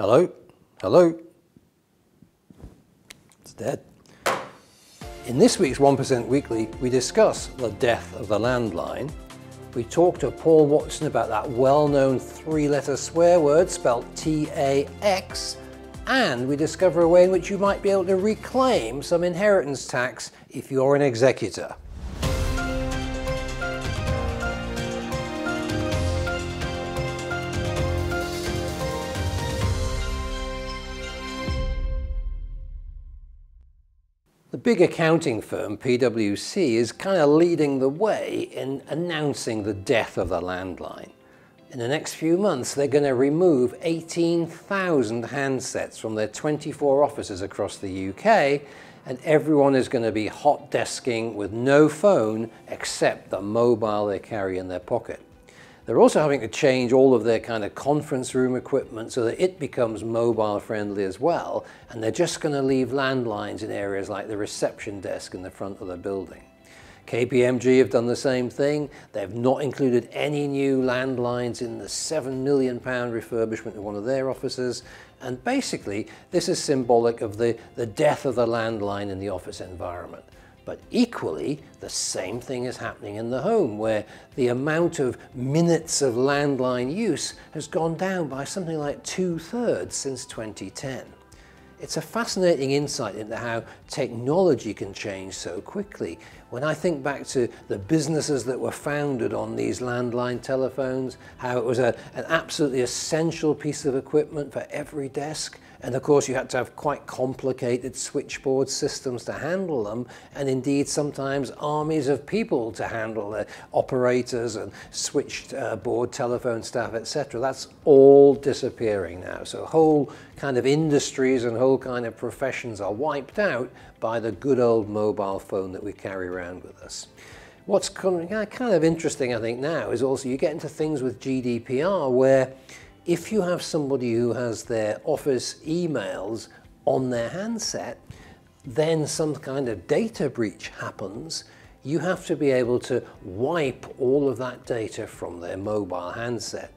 Hello? Hello? It's dead. In this week's 1% Weekly, we discuss the death of the landline. We talk to Paul Watson about that well-known three-letter swear word spelled T-A-X, and we discover a way in which you might be able to reclaim some inheritance tax if you're an executor. The big accounting firm, PwC, is kind of leading the way in announcing the death of the landline. In the next few months, they're going to remove 18,000 handsets from their 24 offices across the UK, and everyone is going to be hot desking with no phone except the mobile they carry in their pocket. They're also having to change all of their kind of conference room equipment so that it becomes mobile friendly as well, and they're just going to leave landlines in areas like the reception desk in the front of the building. KPMG have done the same thing. They've not included any new landlines in the £7 million refurbishment of one of their offices, and basically this is symbolic of the death of the landline in the office environment. But equally, the same thing is happening in the home, where the amount of minutes of landline use has gone down by something like 2/3 since 2010. It's a fascinating insight into how technology can change so quickly. When I think back to the businesses that were founded on these landline telephones, how it was an absolutely essential piece of equipment for every desk, and of course you had to have quite complicated switchboard systems to handle them, and indeed sometimes armies of people to handle the operators and switchboard telephone staff, etc. That's all disappearing now. So whole kind of industries and whole kind of professions are wiped out by the good old mobile phone that we carry around with us. What's kind of interesting, I think, now is also you get into things with GDPR where if you have somebody who has their office emails on their handset, then some kind of data breach happens, you have to be able to wipe all of that data from their mobile handset.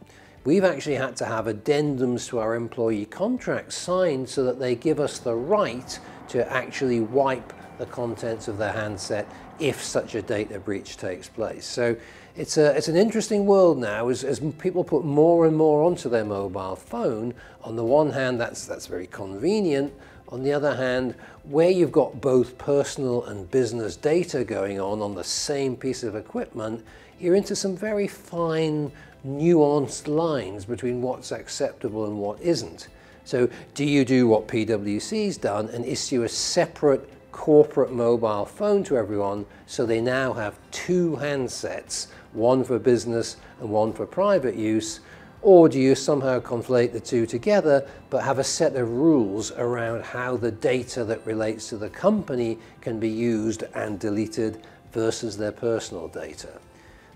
We've actually had to have addendums to our employee contracts signed so that they give us the right to actually wipe the contents of their handset if such a data breach takes place. So it's an interesting world now as people put more and more onto their mobile phone. On the one hand, that's very convenient. On the other hand, where you've got both personal and business data going on the same piece of equipment, you're into some very fine, nuanced lines between what's acceptable and what isn't. So do you do what PwC's done and issue a separate corporate mobile phone to everyone so they now have two handsets, one for business and one for private use? Or do you somehow conflate the two together but have a set of rules around how the data that relates to the company can be used and deleted versus their personal data?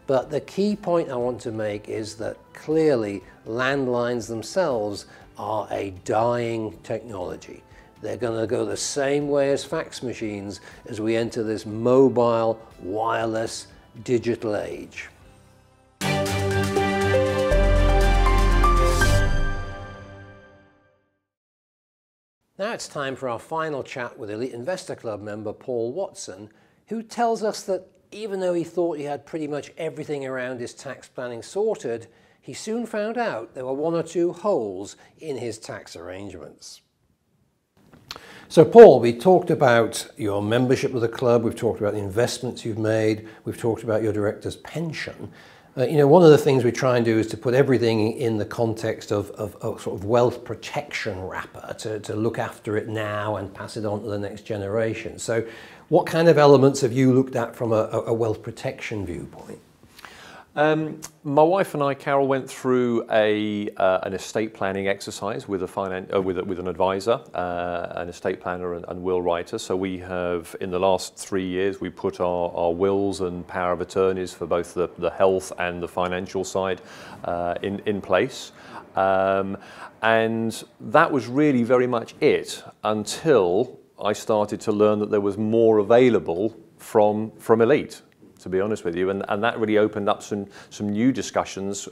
But the key point I want to make is that clearly landlines themselves are a dying technology. They're going to go the same way as fax machines as we enter this mobile, wireless, digital age. Now it's time for our final chat with Elite Investor Club member Paul Watson, who tells us that even though he thought he had pretty much everything around his tax planning sorted, he soon found out there were one or two holes in his tax arrangements. So Paul, we talked about your membership of the club, we've talked about the investments you've made, we've talked about your director's pension. One of the things we try and do is to put everything in the context of sort of wealth protection wrapper, to look after it now and pass it on to the next generation. So what kind of elements have you looked at from a wealth protection viewpoint? My wife and I, Carol, went through an estate planning exercise with an advisor, an estate planner and will writer. So we have, in the last 3 years, we put our wills and power of attorneys for both the health and the financial side in place. And that was really very much it until I started to learn that there was more available from Elite. to be honest with you, and that really opened up some new discussions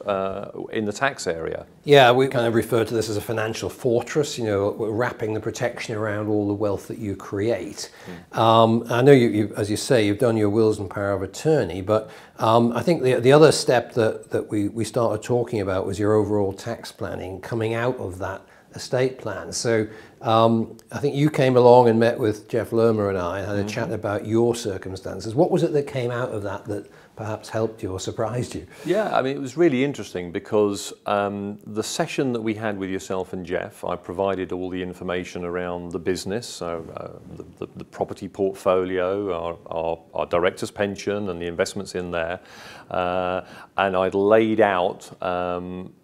in the tax area. Yeah, we kind of refer to this as a financial fortress. You know, we're wrapping the protection around all the wealth that you create. I know you, as you say, you've done your wills and power of attorney, but I think the other step that we started talking about was your overall tax planning coming out of that estate plan. So I think you came along and met with Jeff Lerma and I and had a chat about your circumstances. What was it that came out of that perhaps helped you or surprised you? Yeah, I mean, it was really interesting because the session that we had with yourself and Jeff, I provided all the information around the business, so the property portfolio, our director's pension and the investments in there, and I'd laid out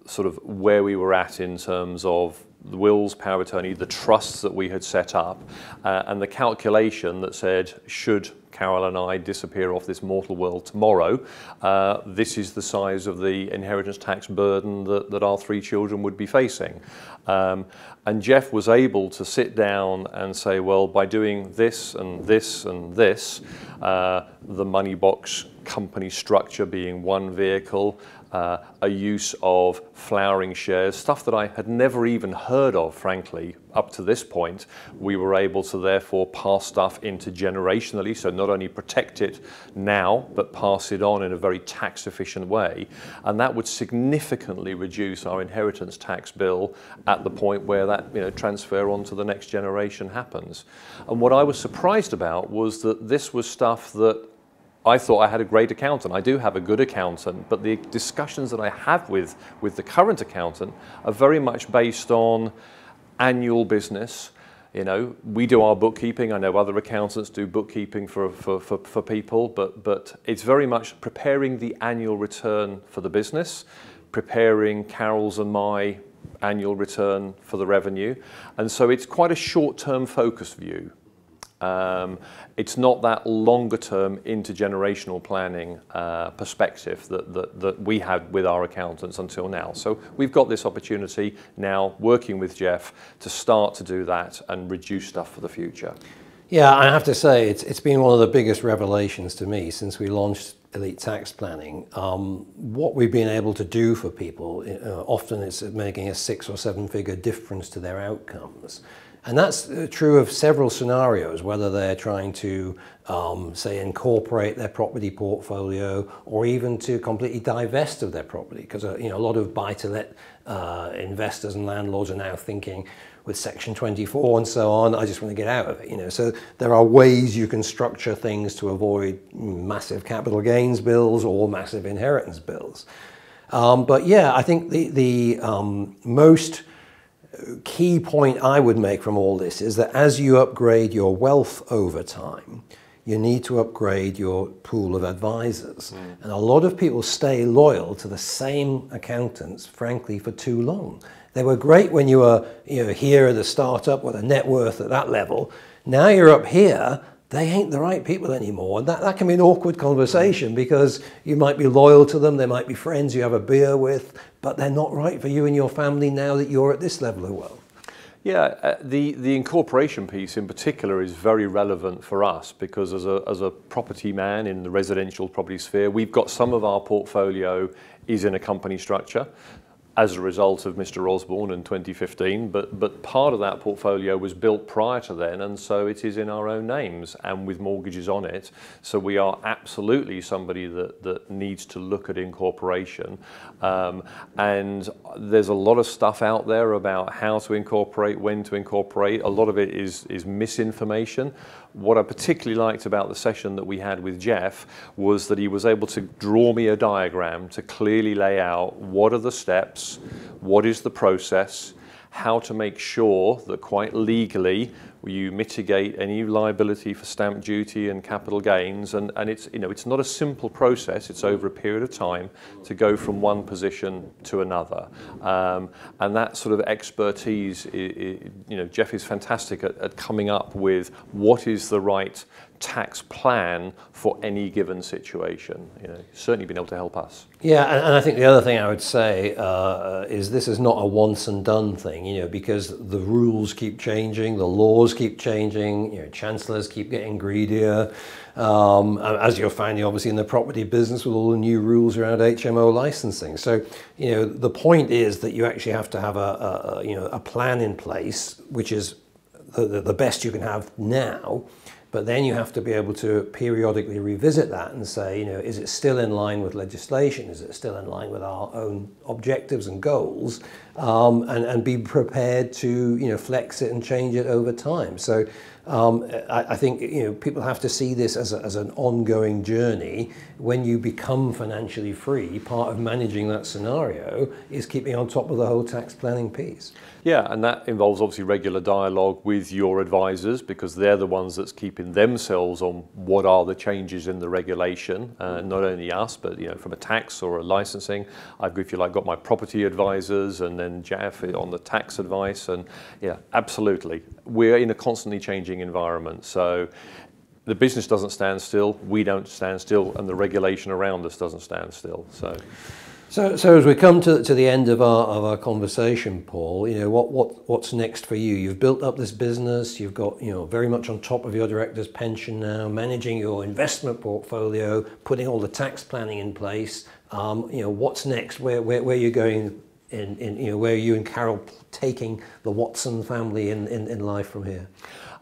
sort of where we were at in terms of the wills, power of attorney, the trusts that we had set up, and the calculation that said, should Carol and I disappear off this mortal world tomorrow, this is the size of the inheritance tax burden that our 3 children would be facing. And Jeff was able to sit down and say, well, by doing this and this and this, the money box company structure being one vehicle, a use of flowering shares, stuff that I had never even heard of, frankly, up to this point. We were able to therefore pass stuff into generationally, so not only protect it now, but pass it on in a very tax efficient way. And that would significantly reduce our inheritance tax bill at the point where that, you know, transfer on to the next generation happens. And what I was surprised about was that this was stuff that I thought I had a great accountant. I do have a good accountant, but the discussions that I have with the current accountant are very much based on annual business. You know, we do our bookkeeping. I know other accountants do bookkeeping for people, but it's very much preparing the annual return for the business, preparing Carol's and my annual return for the revenue. And so it's quite a short-term focus view. It's not that longer-term intergenerational planning perspective that we had with our accountants until now. So we've got this opportunity now, working with Jeff, to start to do that and reduce stuff for the future. Yeah, I have to say it's been one of the biggest revelations to me since we launched Elite Tax Planning. What we've been able to do for people, often it's making a 6- or 7-figure difference to their outcomes. And that's true of several scenarios, whether they're trying to, say, incorporate their property portfolio or even to completely divest of their property. Because you know, a lot of buy-to-let investors and landlords are now thinking, with Section 24 and so on, I just want to get out of it. You know, so there are ways you can structure things to avoid massive capital gains bills or massive inheritance bills. But yeah, I think the most key point I would make from all this is that as you upgrade your wealth over time, you need to upgrade your pool of advisors. And a lot of people stay loyal to the same accountants, frankly, for too long. They were great when you were here at a startup with a net worth at that level. Now you're up here, they ain't the right people anymore. And that can be an awkward conversation because you might be loyal to them, they might be friends you have a beer with, but they're not right for you and your family now that you're at this level of wealth. Yeah, the incorporation piece in particular is very relevant for us because as a property man in the residential property sphere, we've got some of our portfolio is in a company structure as a result of Mr. Osborne in 2015, but part of that portfolio was built prior to then, and so it is in our own names and with mortgages on it. So we are absolutely somebody that needs to look at incorporation. And there's a lot of stuff out there about how to incorporate, when to incorporate. A lot of it is misinformation. What I particularly liked about the session that we had with Jeff was that he was able to draw me a diagram to clearly lay out what are the steps, what is the process, how to make sure that quite legally you mitigate any liability for stamp duty and capital gains, and it's, you know, it's not a simple process. It's over a period of time to go from one position to another, and that sort of expertise, Jeff is fantastic at coming up with what is the right tax plan for any given situation. Certainly been able to help us. Yeah, and I think the other thing I would say is this is not a once and done thing, because the rules keep changing, the laws laws keep changing, chancellors keep getting greedier, as you're finding obviously in the property business with all the new rules around HMO licensing. So, the point is that you actually have to have a plan in place, which is the best you can have now. But then you have to be able to periodically revisit that and say, is it still in line with legislation? Is it still in line with our own objectives and goals? And be prepared to, flex it and change it over time. So I think, people have to see this as an ongoing journey. When you become financially free, part of managing that scenario is keeping on top of the whole tax planning piece. Yeah, and that involves obviously regular dialogue with your advisors, because they're the ones that's keeping themselves on what are the changes in the regulation, not only us, but from a tax or a licensing. I've, if you like, got my property advisors, and then Jeff on the tax advice, and yeah, absolutely. We're in a constantly changing environment, so the business doesn't stand still, we don't stand still, and the regulation around us doesn't stand still. So as we come to the end of our conversation, Paul, what's next for you? You've built up this business. You've got very much on top of your director's pension now, managing your investment portfolio, putting all the tax planning in place. What's next? Where are you going? Where are you and Carol taking the Watson family in life from here?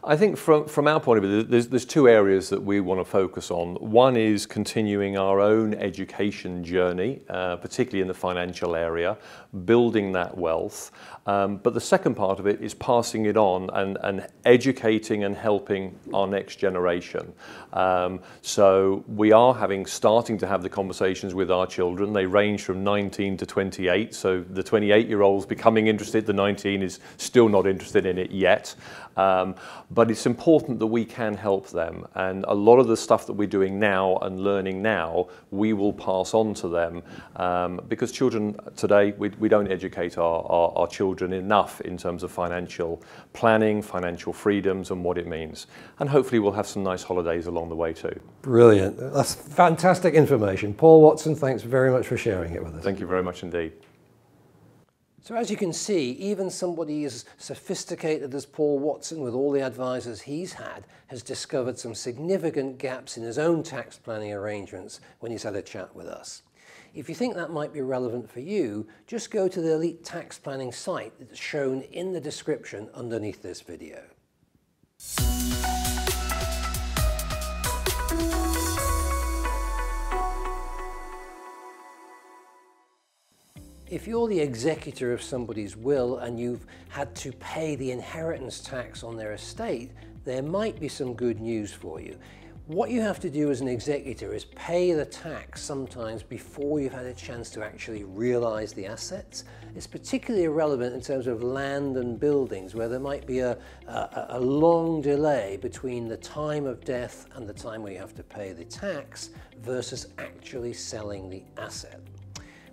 I think from our point of view, there's two areas that we want to focus on. One is continuing our own education journey, particularly in the financial area, building that wealth. But the second part of it is passing it on and educating and helping our next generation. So we are starting to have the conversations with our children. They range from 19 to 28. So the 28-year-old's becoming interested, the 19 is still not interested in it yet. But it's important that we can help them, and a lot of the stuff that we're doing now and learning now, we will pass on to them, because children today, we don't educate our children enough in terms of financial planning, financial freedoms and what it means. And hopefully we'll have some nice holidays along the way too. Brilliant. That's fantastic information. Paul Watson, thanks very much for sharing it with us. Thank you very much indeed. So as you can see, even somebody as sophisticated as Paul Watson, with all the advisors he's had, has discovered some significant gaps in his own tax planning arrangements when he's had a chat with us. If you think that might be relevant for you, just go to the Elite Tax Planning site that's shown in the description underneath this video. If you're the executor of somebody's will and you've had to pay the inheritance tax on their estate, there might be some good news for you. What you have to do as an executor is pay the tax sometimes before you've had a chance to actually realize the assets. It's particularly relevant in terms of land and buildings, where there might be a long delay between the time of death and the time where you have to pay the tax versus actually selling the asset.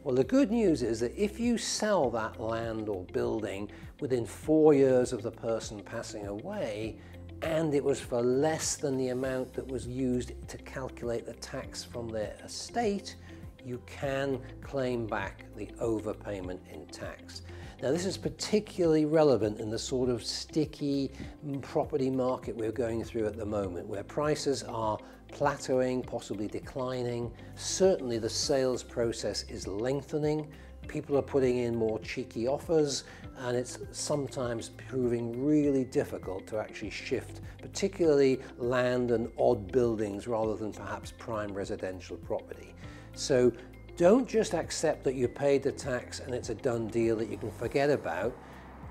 Well, the good news is that if you sell that land or building within 4 years of the person passing away, and it was for less than the amount that was used to calculate the tax from their estate, you can claim back the overpayment in tax. Now, this is particularly relevant in the sort of sticky property market we're going through at the moment, where prices are plateauing, possibly declining. Certainly the sales process is lengthening. People are putting in more cheeky offers, and it's sometimes proving really difficult to actually shift, particularly land and odd buildings rather than perhaps prime residential property. So don't just accept that you paid the tax and it's a done deal that you can forget about.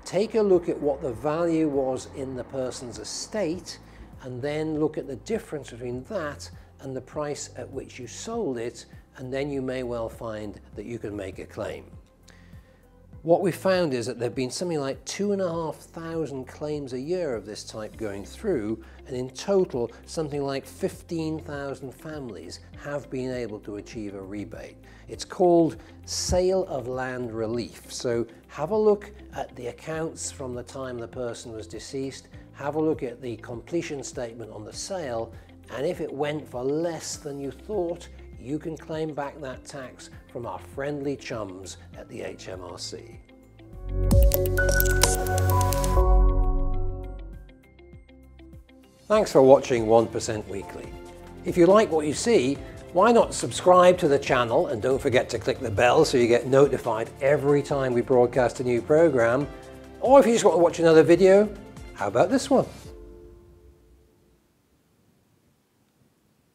Take a look at what the value was in the person's estate, and then look at the difference between that and the price at which you sold it, and then you may well find that you can make a claim. What we found is that there have been something like 2,500 claims a year of this type going through, and in total something like 15,000 families have been able to achieve a rebate. It's called sale of land relief. So have a look at the accounts from the time the person was deceased, have a look at the completion statement on the sale, and if it went for less than you thought, you can claim back that tax from our friendly chums at the HMRC. Thanks for watching 1% Weekly. If you like what you see, why not subscribe to the channel and don't forget to click the bell so you get notified every time we broadcast a new program. Or if you just want to watch another video, how about this one?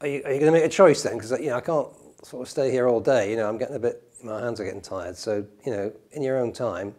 Are you going to make a choice then? Because I can't sort of stay here all day. I'm getting my hands are getting tired. So, in your own time,